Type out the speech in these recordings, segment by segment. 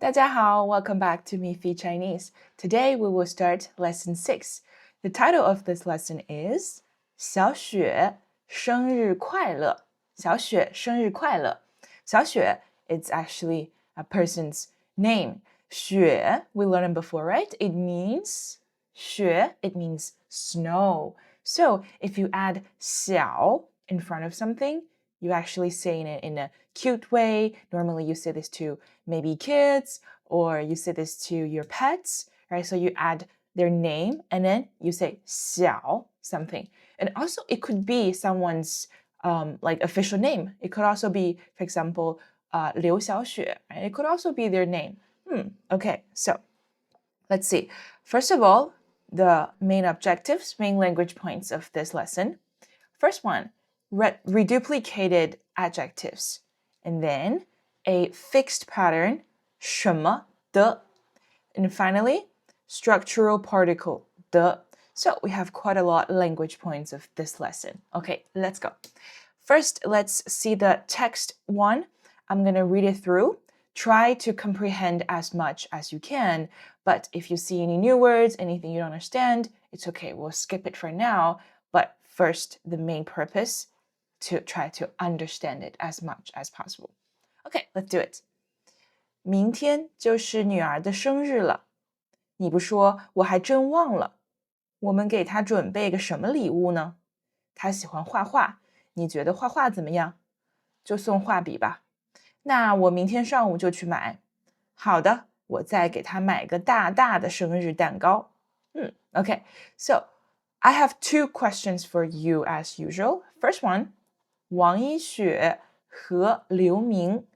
大家好, welcome back to MeFi Chinese. Today we will start lesson 6. The title of this lesson is 小雪生日快乐. 小雪生日快乐. 小雪, it's actually a person's name. 雪, we learned it before, right? It means 雪, it means snow. So if you add 小 in front of something, you actually saying it in a cute way. Normally you say this to maybe kids, or you say this to your pets, right? So you add their name and then you say 小 something. And also it could be someone's like official name. It could also be, for example, 刘小雪, right? It could also be their name. Okay, so let's see. First of all, the main objectives, main language points of this lesson. First one, reduplicated adjectives, and then a fixed pattern 什么的, and finally structural particle 的. So we have quite a lot of language points of this lesson. Okay, let's go. First, let's see the text one. I'm going to read it through. Try to comprehend as much as you can, but if you see any new words, anything you don't understand, it's okay. We'll skip it for now, but first, the main purpose to try to understand it as much as possible. Okay, let's do it. 明天就是女儿的生日了，你不说我还真忘了。我们给她准备个什么礼物呢？她喜欢画画，你觉得画画怎么样？就送画笔吧。那我明天上午就去买。好的，我再给她买个大大的生日蛋糕。Okay, so I have two questions for you as usual. First one, 王一雪和刘明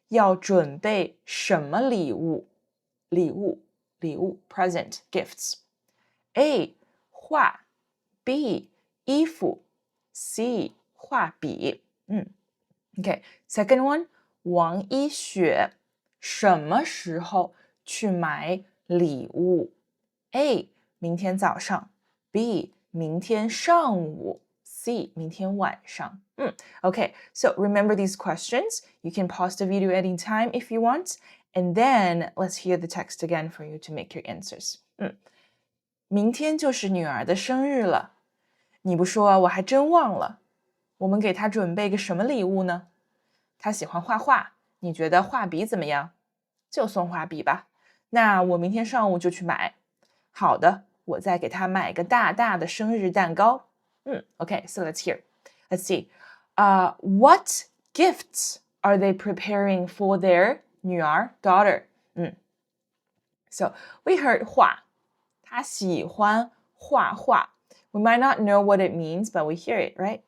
要准备什么礼物？礼物 present, gifts. A, 画 B, 衣服 C, 画笔Okay, second one, 王一雪什么时候去买礼物？ A, 明天早上 B, 明天上午 C, 明天晚上Okay, so remember these questions. You can pause the video anytime if you want, and then let's hear the text again for you to make your answers. 明天就是女儿的生日了，你不说我还真忘了。我们给她准备个什么礼物呢？她喜欢画画，你觉得画笔怎么样？就送画笔吧。那我明天上午就去买。好的，我再给她买个大大的生日蛋糕。Okay, so let's hear. Let's see. What gifts are they preparing for their 女儿 daughter? So we heard 画，她喜欢画画。We might not know what it means, but we hear it, right?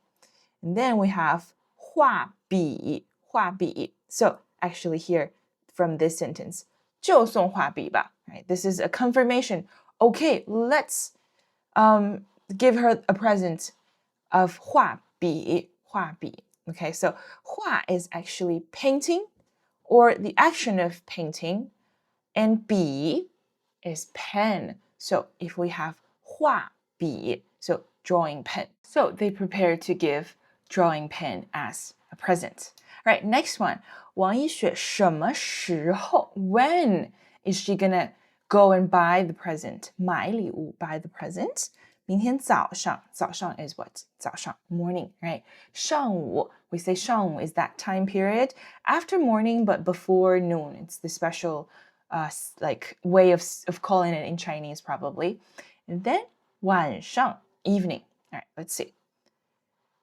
And then we have 画笔，画笔。So actually here from this sentence, 就送画笔吧。Right? This is a confirmation. Okay, let's give her a present of 画笔。画笔. Okay, so 画 is actually painting or the action of painting, and 笔 is pen. So if we have 画笔, so drawing pen. So they prepare to give drawing pen as a present. All right, next one. 王一雪什么时候? When is she gonna go and buy the present? 买礼物 buy the present. 明天早上 is what? 早上 morning, right? 上午 we say 上午 is that time period after morning but before noon. It's the special like way of calling it in Chinese probably. And then 晚上 evening. All right, let's see.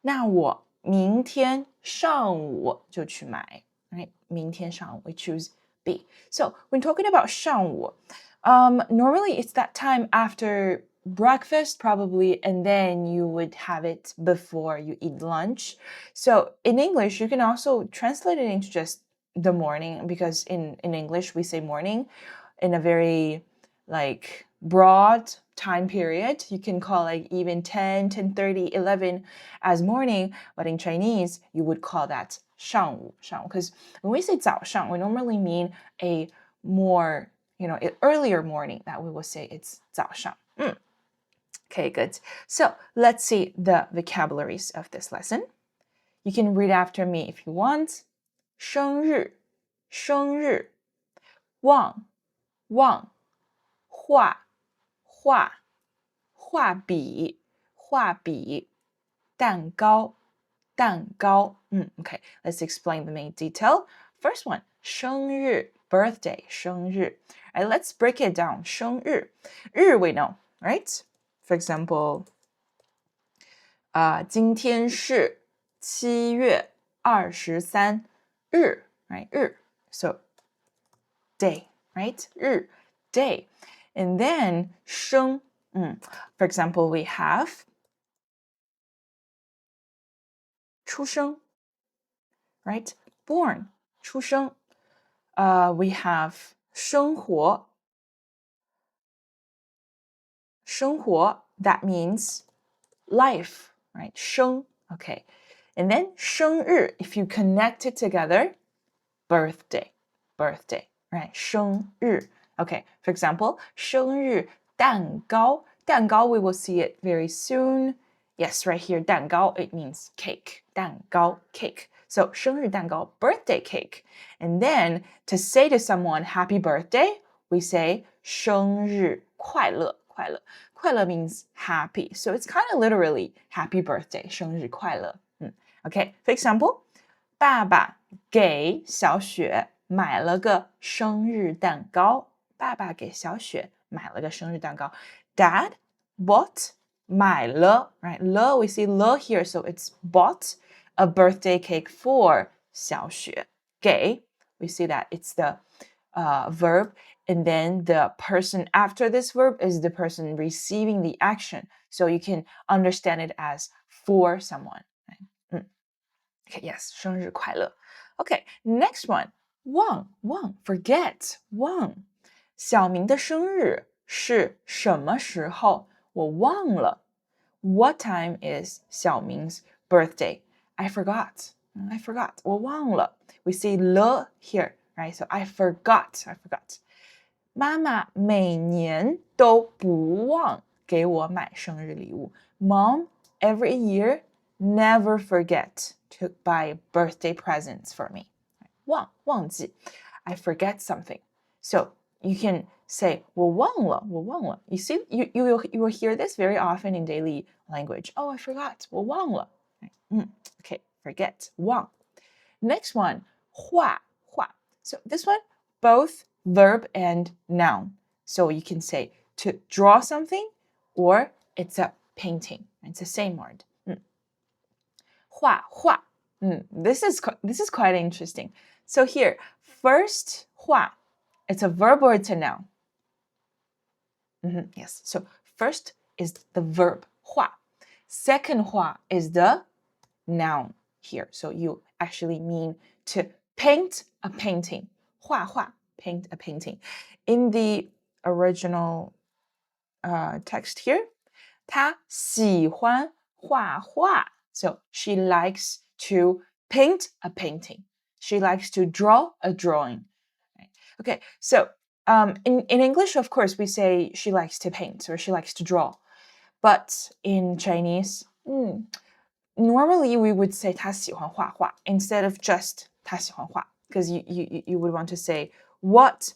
那我明天上午就去买 right? 明天上午 we choose B. So when talking about 上午, normally it's that time after breakfast probably, and then you would have it before you eat lunch. So in English, you can also translate it into just the morning, because in English we say morning in a very like broad time period. You can call like even 10, 10:30, 11 as morning, but in Chinese you would call that 上午 because when we say 早上 we normally mean a more earlier morning, that we will say it's 早上 Okay, good. So let's see the vocabularies of this lesson. You can read after me if you want. 生日，生日。忘忘画画画笔画笔蛋糕蛋糕okay, let's explain the main detail. First one, 生日 birthday 生日 All right, let's break it down. 生日日 we know, right? For example, 今天是7月23日 right? 日 so day, right? 日 day. And then 生 for example, we have 出生 right? Born 出生we have 生活生活 that means life, right? 生 okay. And then 生日 if you connect it together, birthday, birthday, right? 生日 okay. For example, 生日蛋糕蛋糕 we will see it very soon. Yes, right here, 蛋糕 it means cake. 蛋糕 cake. So 生日蛋糕 birthday cake. And then to say to someone happy birthday, we say 生日快乐快乐快乐 means happy. So it's kind of literally happy birthday 生日快乐 Okay, for example, 爸爸给小雪买了个生日蛋糕。爸爸给小雪买了个生日蛋糕。Dad bought 买了 right? 了 we see 了 here, so it's bought a birthday cake for 小雪。给 we see that it's the verb, and then the person after this verb is the person receiving the action. So you can understand it as for someone. Okay, yes, 生日快乐. Okay, next one. 忘 forget 忘小明的生日是什么时候？我忘了。What time is 小明's birthday? I forgot. 我忘了。We see 了 here, right? So I forgot. 妈妈每年都不忘给我买生日礼物。Mom, every year, never forget to buy birthday presents for me. 忘记 I forget something. So you can say 我忘了 You see, you will hear this very often in daily language. Oh, I forgot. 我忘了 Okay, forget 忘 Next one, 画 So this one, both verb and noun. So you can say to draw something or it's a painting. It's the same word. 画 This is quite interesting. So here, first 画 it's a verb or it's a noun? Yes. So first is the verb 画. Second 画 is the noun here. So you actually mean to paint a painting. 画 paint a painting. In the original text here, 她喜欢画画. So she likes to paint a painting. She likes to draw a drawing. Right? Okay, so in English, of course, we say she likes to paint or she likes to draw. But in Chinese, normally we would say 她喜欢画画 instead of just 她喜欢画 because you would want to say what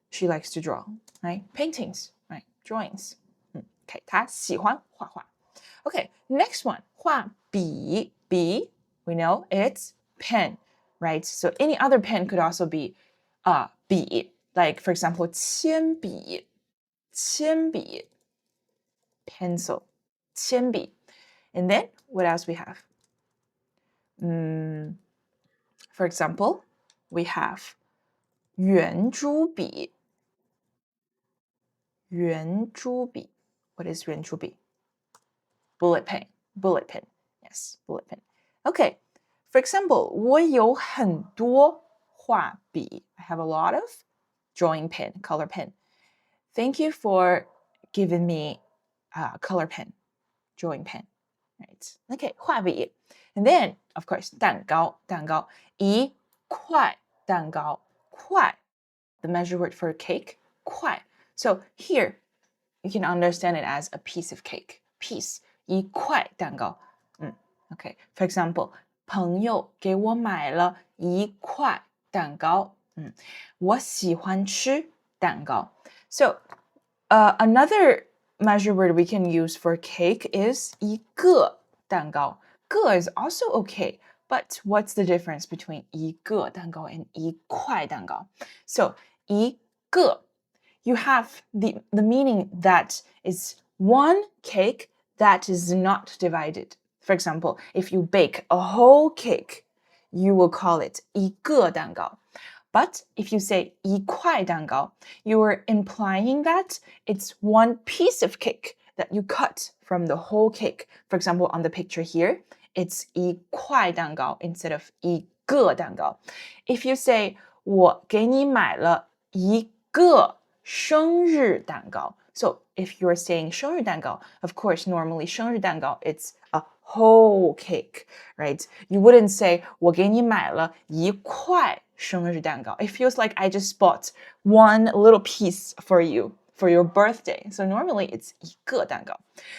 she likes to draw, right? Paintings, right? Drawings. Okay, 她喜欢画画. Okay, next one, 画笔 we know it's pen, right? So any other pen could also be 笔 like for example 铅笔 pencil 铅笔 and then what else we have? For example, we have 圆珠笔 What is 圆珠笔? Bullet pen. Yes, bullet pen. Okay, for example, 我有很多画笔 I have a lot of drawing pen, color pen. Thank you for giving me a color pen, drawing pen. Right. Okay, 画笔. And then, of course, 蛋糕一块蛋糕块 the measure word for cake 块 So here, you can understand it as a piece of cake. Piece 一块蛋糕 Okay, for example, 朋友给我买了一块蛋糕我喜欢吃蛋糕。So, another measure word we can use for cake is 一个蛋糕。个 is also okay, but what's the difference between 一个蛋糕 and 一块蛋糕? So, 一个 you have the meaning that is one cake that is not divided. For example, if you bake a whole cake, you will call it 一个蛋糕. But if you say 一块蛋糕, you are implying that it's one piece of cake that you cut from the whole cake. For example, on the picture here, it's 一块蛋糕 instead of 一个蛋糕. If you say 我给你买了一个生日蛋糕. So if you're saying 生日蛋糕, of course, normally 生日蛋糕, it's a whole cake, right? You wouldn't say 我给你买了一块生日蛋糕. It feels like I just bought one little piece for you for your birthday. So normally it's 一个蛋糕.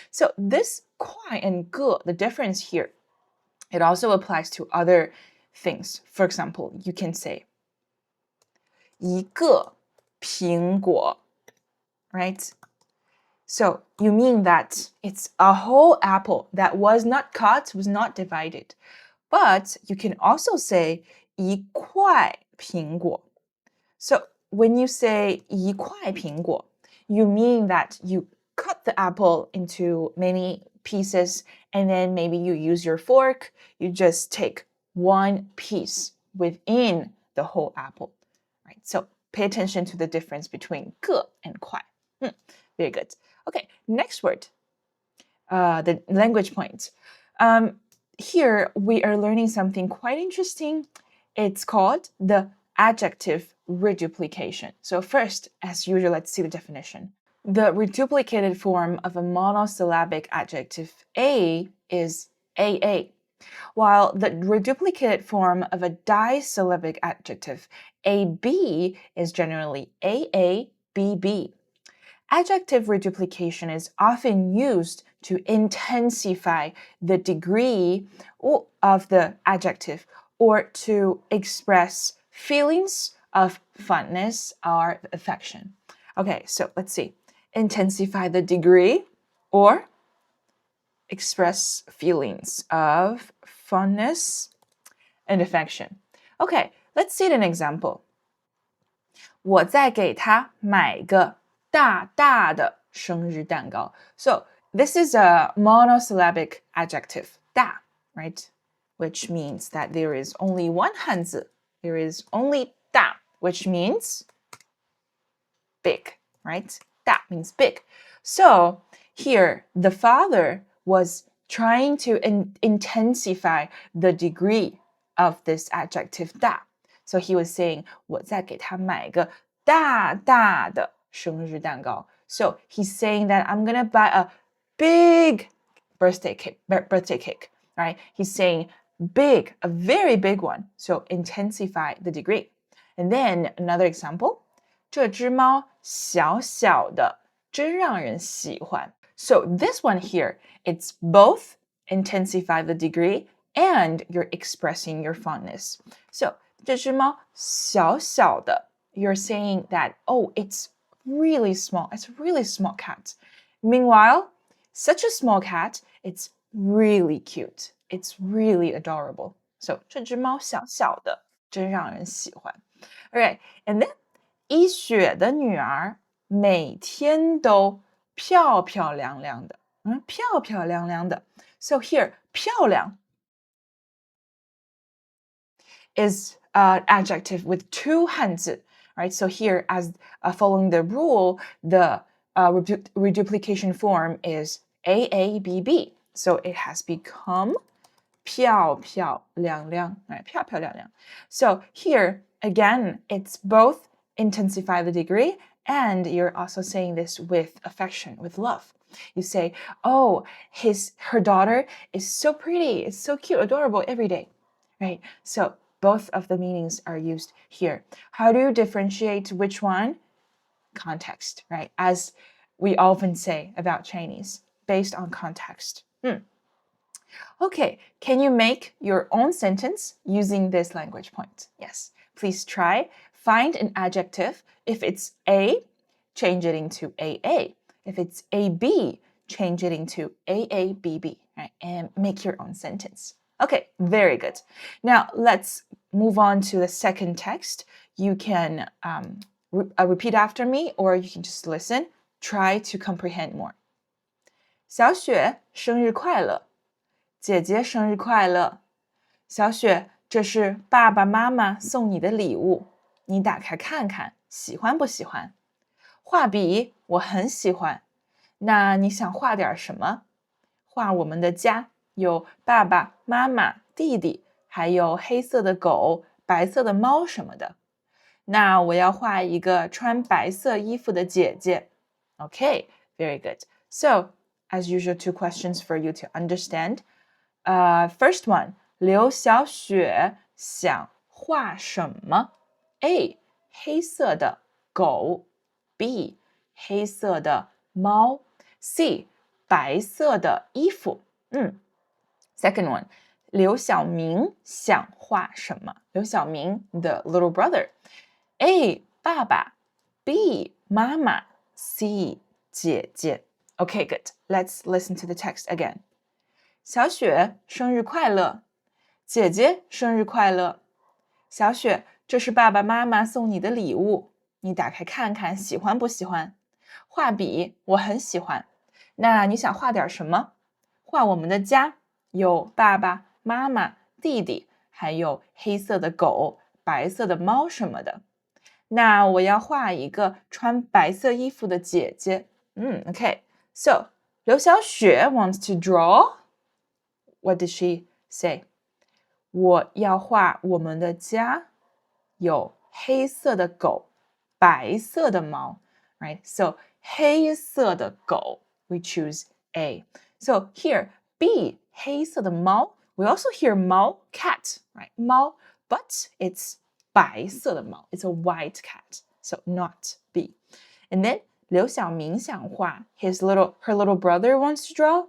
So this 块 and 个, the difference here, it also applies to other things. For example, you can say 一个苹果, right? So you mean that it's a whole apple that was not cut, was not divided. But you can also say 一块苹果. So when you say 一块苹果, you mean that you cut the apple into many pieces and then maybe you use your fork, you just take one piece within the whole apple, right? So pay attention to the difference between 个 and 块. Very good. Okay, next word, the language point. Here we are learning something quite interesting. It's called the adjective reduplication. So first, as usual, let's see the definition. The reduplicated form of a monosyllabic adjective A is AA, while the reduplicated form of a disyllabic adjective AB is generally AABB. Adjective reduplication is often used to intensify the degree of the adjective or to express feelings of fondness or affection. Okay, so let's see. Intensify the degree or express feelings of fondness and affection. Okay, let's see an example. 我再给他买个大大的生日蛋糕. So this is a monosyllabic adjective, 大, right? Which means that there is only one 汉字. There is only 大, which means big, right? 大 means big. So here, the father was trying to intensify the degree of this adjective 大. So he was saying, 我再给他买个大大的生日蛋糕. So he's saying that I'm gonna buy a big birthday cake, right? He's saying big, a very big one. So intensify the degree. And then another example, 这只猫小小的，真让人喜欢. So this one here, it's both intensify the degree and you're expressing your fondness. So 这只猫小小的, you're saying that, oh, it's really small. It's a really small cat. Meanwhile, such a small cat, it's really cute. It's really adorable. So 这只猫小小的，真让人喜欢. Alright, and then 一雪的女儿每天都漂漂亮亮的。漂漂亮亮的. So here, 漂亮 is an adjective with two 汉字. Right? So here, as following the rule, the reduplication form is AABB. So it has become 漂漂亮亮, right? 漂漂亮亮. So here, again, it's both intensify the degree and you're also saying this with affection, with love. You say, oh, her daughter is so pretty, it's so cute, adorable every day, right? So both of the meanings are used here. How do you differentiate which one? Context, right? As we often say about Chinese, based on context. Okay, can you make your own sentence using this language point? Yes, please try find an adjective. If it's A, change it into AA. If it's AB, change it into AABB, right? And make your own sentence. Okay, very good. Now let's move on to the second text. You can repeat after me, or you can just listen. Try to comprehend more. 小雪，生日快乐！姐姐生日快乐！小雪，这是爸爸妈妈送你的礼物，你打开看看，喜欢不喜欢？画笔我很喜欢，那你想画点什么？画我们的家，有爸爸妈妈、弟弟，还有黑色的狗、白色的猫什么的。那我要画一个穿白色衣服的姐姐。Okay, very good. So, as usual, 2 questions for you to understand. First one, 刘小雪想画什么？ A. 黑色的狗 B. 黑色的猫 C. 白色的衣服Second one, 刘晓明想画什么？刘晓明 the little brother. A. 爸爸 B. 妈妈 C. 姐姐 Okay, good. Let's listen to the text again. 小雪，生日快乐！姐姐，生日快乐！小雪，这是爸爸妈妈送你的礼物，你打开看看，喜欢不喜欢？画笔，我很喜欢。那你想画点什么？画我们的家，有爸爸妈妈、弟弟，还有黑色的狗、白色的猫什么的。那我要画一个穿白色衣服的姐姐。Okay. So, 刘小雪 wants to draw. What did she say? 我要画我们的家，有黑色的狗，白色的猫。Right? So, 黑色的狗 we choose A. So here, B, 黑色的猫 we also hear 猫 cat, right? 猫 but it's 白色的猫 it's a white cat, so not B. And then 刘晓明想画 her little brother wants to draw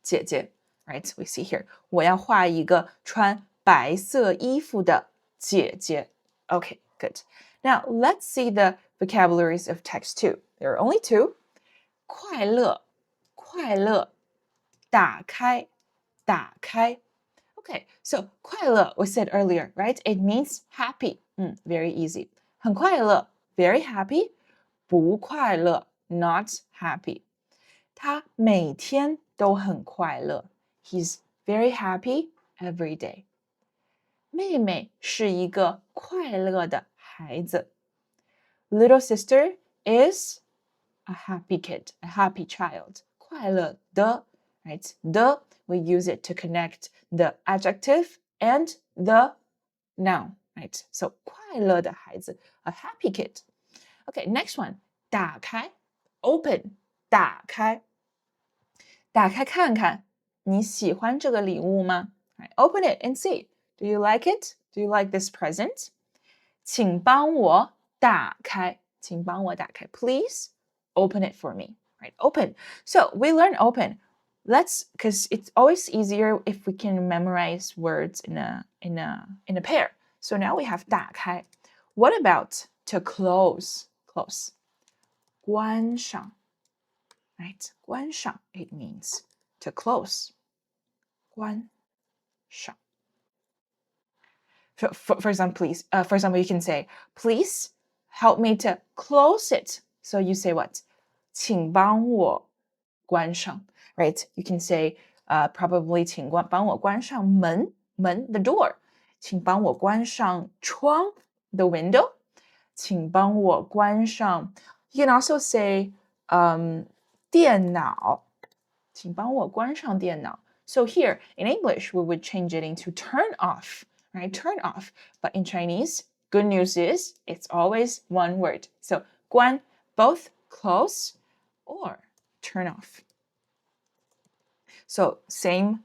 姐姐 right? We see here 我要画一个穿白色衣服的姐姐 Okay, good. Now let's see the vocabularies of text 2. There are only 2. 快乐快乐打开打开 Okay, so 快乐 we said earlier, right? It means happy. Very easy. 很快乐 very happy. 不快乐 not happy. 他每天都很快乐 He's very happy every day. 妹妹是一个快乐的孩子 Little sister is a happy kid, a happy child. 快乐的 right? The, we use it to connect the adjective and the noun, right? So 快乐的孩子 a happy kid. Okay, next one. 打开 open 打开打开看看你喜欢这个礼物吗 right, Open it and see. Do you like it? Do you like this present? 请帮我打开请帮我打开 Please open it for me. Right, open. So we learn open. Because it's always easier if we can memorize words in a pair. So now we have 打开. What about to close? Close. 关上 Right? 关上 it means to close. 关上 For example, you can say, please help me to close it. So you say what? 请帮我关上 Right? You can say, probably 请帮我关上门 the door. 请帮我关上窗 the window. 请帮我关上 You can also say, 电脑请帮我关上电脑 So here, in English, we would change it into turn off, right? Turn off. But in Chinese, good news is it's always one word. So 关, both close or turn off. So same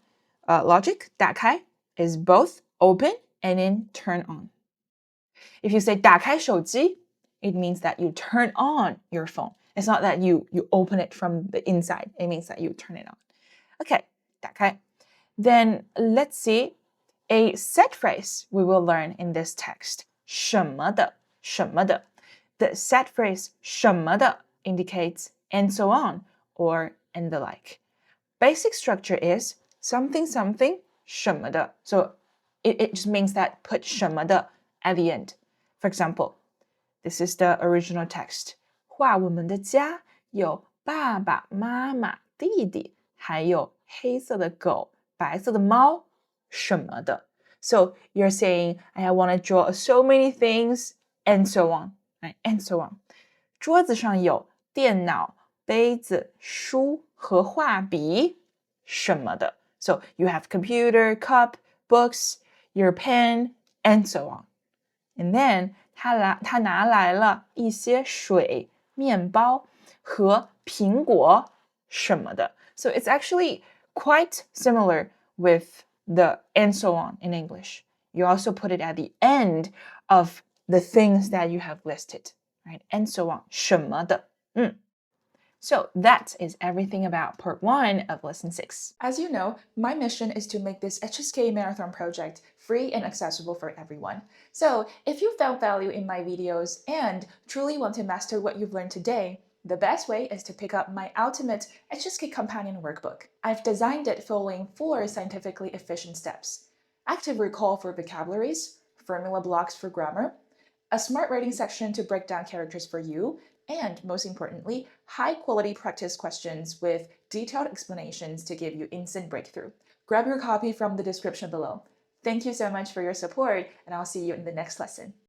logic, 打开 is both open and then turn on. If you say 打开手机, it means that you turn on your phone. It's not that you open it from the inside. It means that you turn it on. Okay, 打开. Then let's see a set phrase we will learn in this text. 什么的什么的。The set phrase 什么的 indicates and so on or and the like. Basic structure is something something 什么的. So it just means that put 什么的 at the end. For example, this is the original text. 画我们的家有爸爸妈妈弟弟还有黑色的狗白色的猫什么的 So you're saying I want to draw so many things and so on, right? And so on. 桌子上有电脑杯子书和画笔什么的 So you have computer, cup, books, your pen, and so on. And then 他拿来了一些水、面包和苹果什么的 So it's actually quite similar with the and so on in English. You also put it at the end of the things that you have listed, right? And so on, 什么的So that is everything about part 1 of lesson 6. As you know, my mission is to make this HSK marathon project free and accessible for everyone. So if you found value in my videos and truly want to master what you've learned today, the best way is to pick up my ultimate HSK companion workbook. I've designed it following 4 scientifically efficient steps. Active recall for vocabularies, formula blocks for grammar, a smart writing section to break down characters for you, and most importantly, high-quality practice questions with detailed explanations to give you instant breakthrough. Grab your copy from the description below. Thank you so much for your support, and I'll see you in the next lesson.